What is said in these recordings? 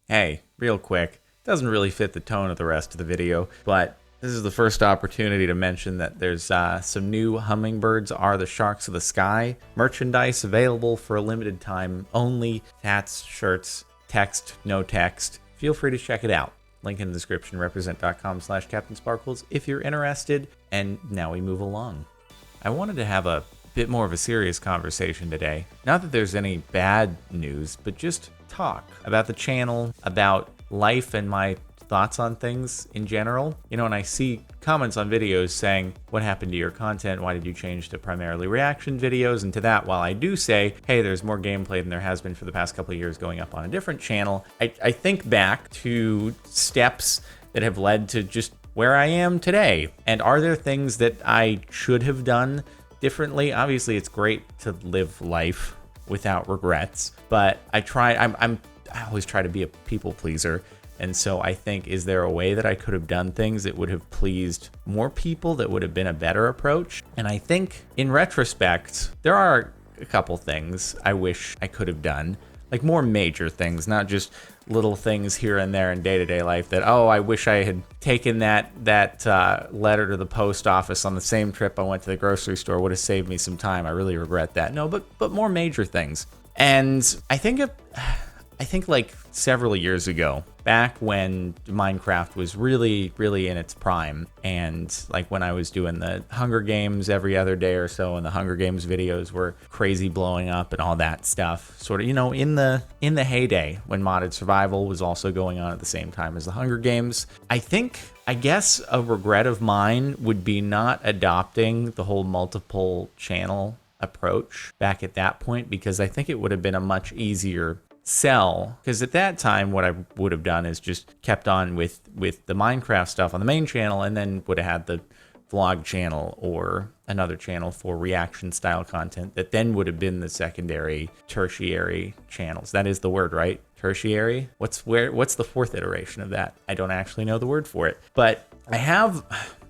Hey, real quick, doesn't really fit the tone of the rest of the video, but this is the first opportunity to mention that there's some new Hummingbirds Are the Sharks of the Sky merchandise available for a limited time only. Hats, shirts, text, no text. Feel free to check it out. Link in the description, represent.com/CaptainSparklez if you're interested. And now we move along. I wanted to have a bit more of a serious conversation today. Not that there's any bad news, but just talk about the channel, about life and my thoughts on things in general. You know, and I see comments on videos saying, what happened to your content? Why did you change to primarily reaction videos? And to that, while I do say, hey, there's more gameplay than there has been for the past couple of years going up on a different channel, I think back to steps that have led to just where I am today. And are there things that I should have done differently? Obviously, it's great to live life without regrets, but I always try to be a people pleaser. And so I think, is there a way that I could have done things that would have pleased more people, that would have been a better approach? And I think in retrospect, there are a couple things I wish I could have done, like more major things, not just little things here and there in day-to-day life that, oh, I wish I had taken that letter to the post office on the same trip I went to the grocery store, would have saved me some time. I really regret that. No, but more major things. And I think like several years ago, back when Minecraft was really, really in its prime, and like when I was doing the Hunger Games every other day or so, and the Hunger Games videos were crazy blowing up and all that stuff, sort of, you know, in the heyday when modded survival was also going on at the same time as the Hunger Games. I guess a regret of mine would be not adopting the whole multiple channel approach back at that point, because I think it would have been a much easier sell, because at that time what I would have done is just kept on with the Minecraft stuff on the main channel, and then would have had the vlog channel or another channel for reaction style content that then would have been the secondary, tertiary channels. That is the word, right? Tertiary? What's the fourth iteration of that? I don't actually know the word for it, but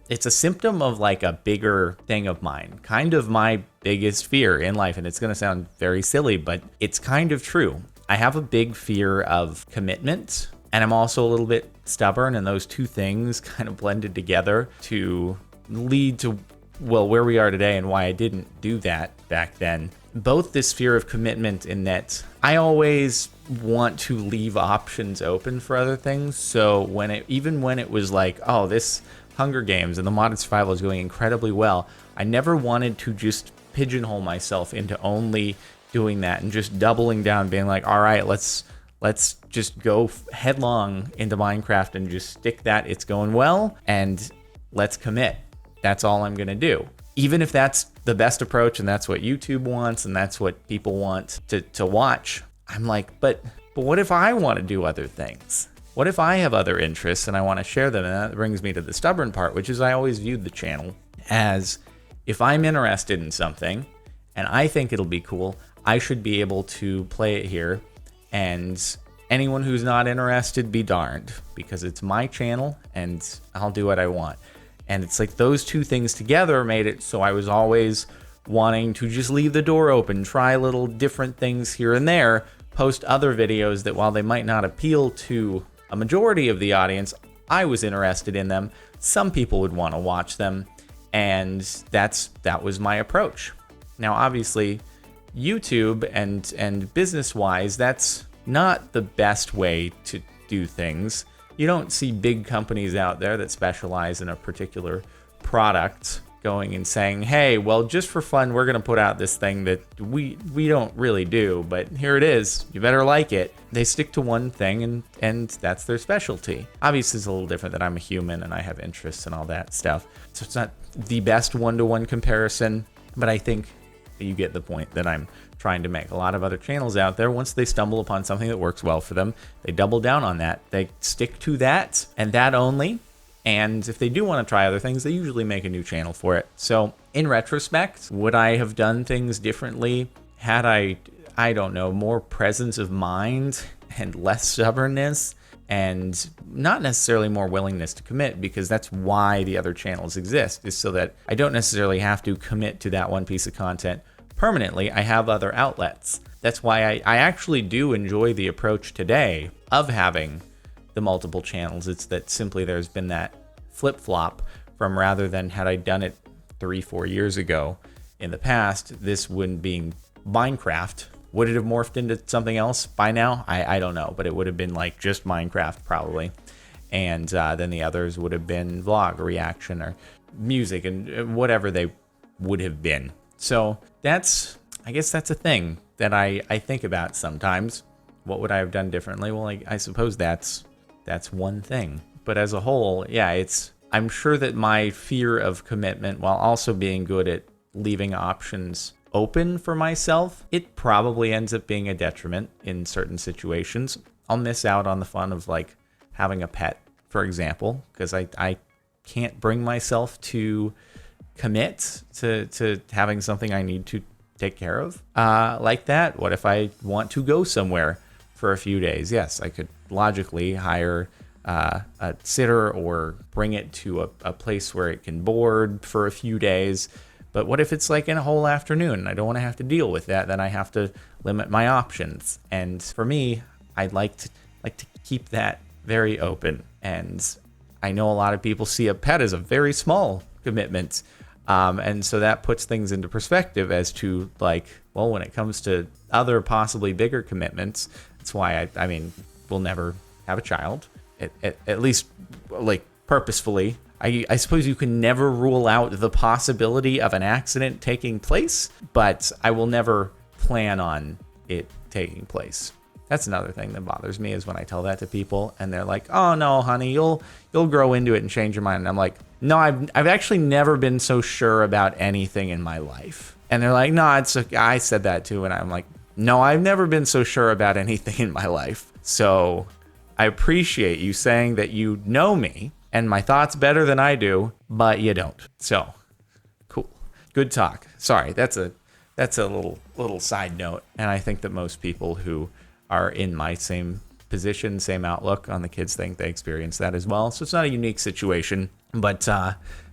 it's a symptom of like a bigger thing of mine, kind of my biggest fear in life. And it's going to sound very silly, but it's kind of true. I have a big fear of commitment, and I'm also a little bit stubborn, and those two things kind of blended together to lead to, well, where we are today and why I didn't do that back then. Both this fear of commitment in that I always want to leave options open for other things. So even when it was like, oh, this Hunger Games and the modded survival is going incredibly well, I never wanted to just pigeonhole myself into only doing that and just doubling down, being like, all right, let's just go headlong into Minecraft and just stick that, it's going well, and let's commit. That's all I'm gonna do. Even if that's the best approach and that's what YouTube wants and that's what people want to watch, I'm like, but what if I want to do other things? What if I have other interests and I want to share them? And that brings me to the stubborn part, which is I always viewed the channel as, if I'm interested in something and I think it'll be cool, I should be able to play it here, and anyone who's not interested, be darned, because it's my channel and I'll do what I want. And it's like those two things together made it so I was always wanting to just leave the door open, try little different things here and there, post other videos that, while they might not appeal to a majority of the audience, I was interested in them. Some people would want to watch them, and that was my approach. Now, obviously, YouTube and business-wise, that's not the best way to do things. You don't see big companies out there that specialize in a particular product going and saying, hey, well, just for fun, we're going to put out this thing that we don't really do, but here it is. You better like it. They stick to one thing, and that's their specialty. Obviously, it's a little different that I'm a human and I have interests and all that stuff. So it's not the best one-to-one comparison, but I think you get the point that I'm trying to make. A lot of other channels out there, once they stumble upon something that works well for them, they double down on that. They stick to that and that only. And if they do want to try other things, they usually make a new channel for it. So in retrospect, would I have done things differently had I don't know, more presence of mind and less stubbornness? And not necessarily more willingness to commit, because that's why the other channels exist, is so that I don't necessarily have to commit to that one piece of content permanently. I have other outlets. that's why I actually do enjoy the approach today of having the multiple channels. It's that simply there's been that flip-flop from, rather than had I done it 3-4 years ago in the past, this wouldn't be Minecraft. Would it have morphed into something else by now? I don't know, but it would have been like just Minecraft probably. And then the others would have been vlog or reaction or music and whatever they would have been. So I guess that's a thing that I think about sometimes. What would I have done differently? Well, I suppose that's one thing. But as a whole, yeah, I'm sure that my fear of commitment, while also being good at leaving options open for myself, it probably ends up being a detriment in certain situations. I'll miss out on the fun of like having a pet, for example, because I can't bring myself to commit to having something I need to take care of like that. What if I want to go somewhere for a few days? Yes, I could logically hire a sitter or bring it to a place where it can board for a few days. But what if it's like in a whole afternoon? I don't want to have to deal with that. Then I have to limit my options. And for me, I'd like to keep that very open. And I know a lot of people see a pet as a very small commitment. And so that puts things into perspective as to like, well, when it comes to other possibly bigger commitments, that's why I mean, we'll never have a child, at least like purposefully. I suppose you can never rule out the possibility of an accident taking place, but I will never plan on it taking place. That's another thing that bothers me, is when I tell that to people and they're like, "Oh no, honey, you'll grow into it and change your mind." And I'm like, "No, I've actually never been so sure about anything in my life." And they're like, "No, it's okay." I said that too, and I'm like, "No, I've never been so sure about anything in my life." So I appreciate you saying that you know me and my thoughts better than I do, but you don't. So cool, good talk. Sorry, that's a little side note, and I think that most people who are in my same position, same outlook on the kids thing, they experience that as well. So it's not a unique situation, but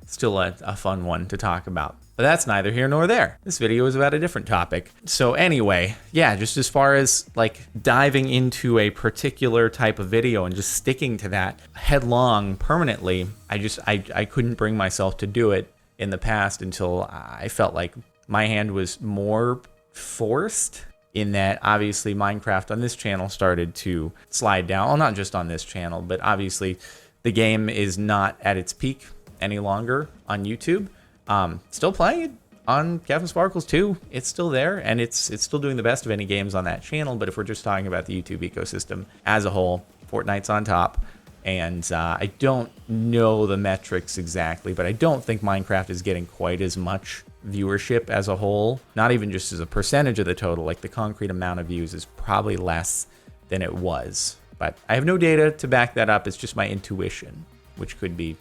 still a fun one to talk about. But that's neither here nor there. This video is about a different topic. So anyway, yeah, just as far as like diving into a particular type of video and just sticking to that headlong permanently, I couldn't bring myself to do it in the past until I felt like my hand was more forced, in that obviously Minecraft on this channel started to slide down. Well, not just on this channel, but obviously the game is not at its peak any longer on YouTube. Still playing it on CaptainSparklez too. It's still there, and it's still doing the best of any games on that channel. But if we're just talking about the YouTube ecosystem as a whole, Fortnite's on top. And I don't know the metrics exactly, but I don't think Minecraft is getting quite as much viewership as a whole. Not even just as a percentage of the total. Like the concrete amount of views is probably less than it was. But I have no data to back that up. It's just my intuition, which could be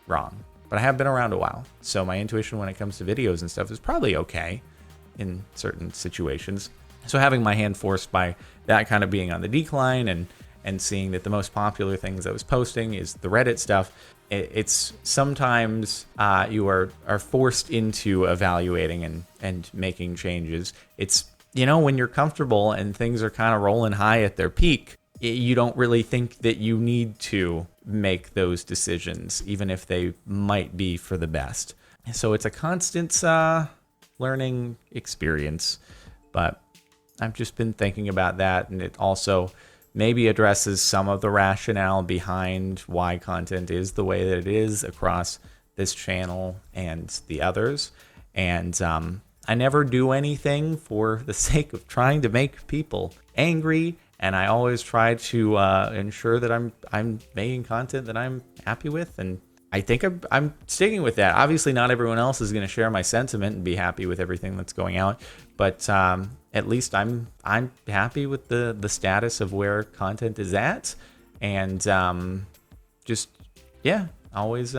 wrong. But I have been around a while, so my intuition when it comes to videos and stuff is probably okay in certain situations. So having my hand forced by that kind of being on the decline and seeing that the most popular things I was posting is the Reddit stuff, it's sometimes you are forced into evaluating and making changes. It's, you know, when you're comfortable and things are kind of rolling high at their peak, you don't really think that you need to make those decisions, even if they might be for the best. So it's a constant learning experience, but I've just been thinking about that, and it also maybe addresses some of the rationale behind why content is the way that it is across this channel and the others. And I never do anything for the sake of trying to make people angry, and I always try to ensure that I'm making content that I'm happy with, and I think I'm sticking with that. Obviously, not everyone else is going to share my sentiment and be happy with everything that's going out, but at least I'm happy with the status of where content is at, and just yeah, always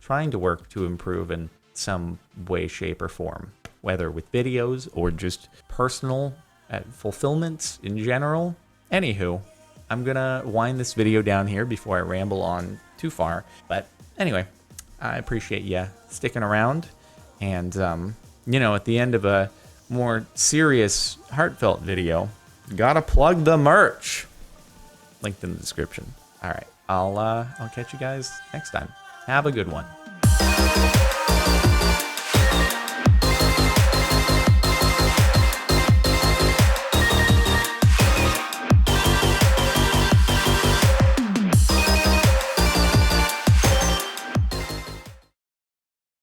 trying to work to improve in some way, shape, or form, whether with videos or just personal fulfillment in general. Anywho, I'm gonna wind this video down here before I ramble on too far, but anyway, I appreciate you sticking around, and you know, at the end of a more serious, heartfelt video, gotta plug the merch. Linked in the description. All right, I'll catch you guys next time. Have a good one.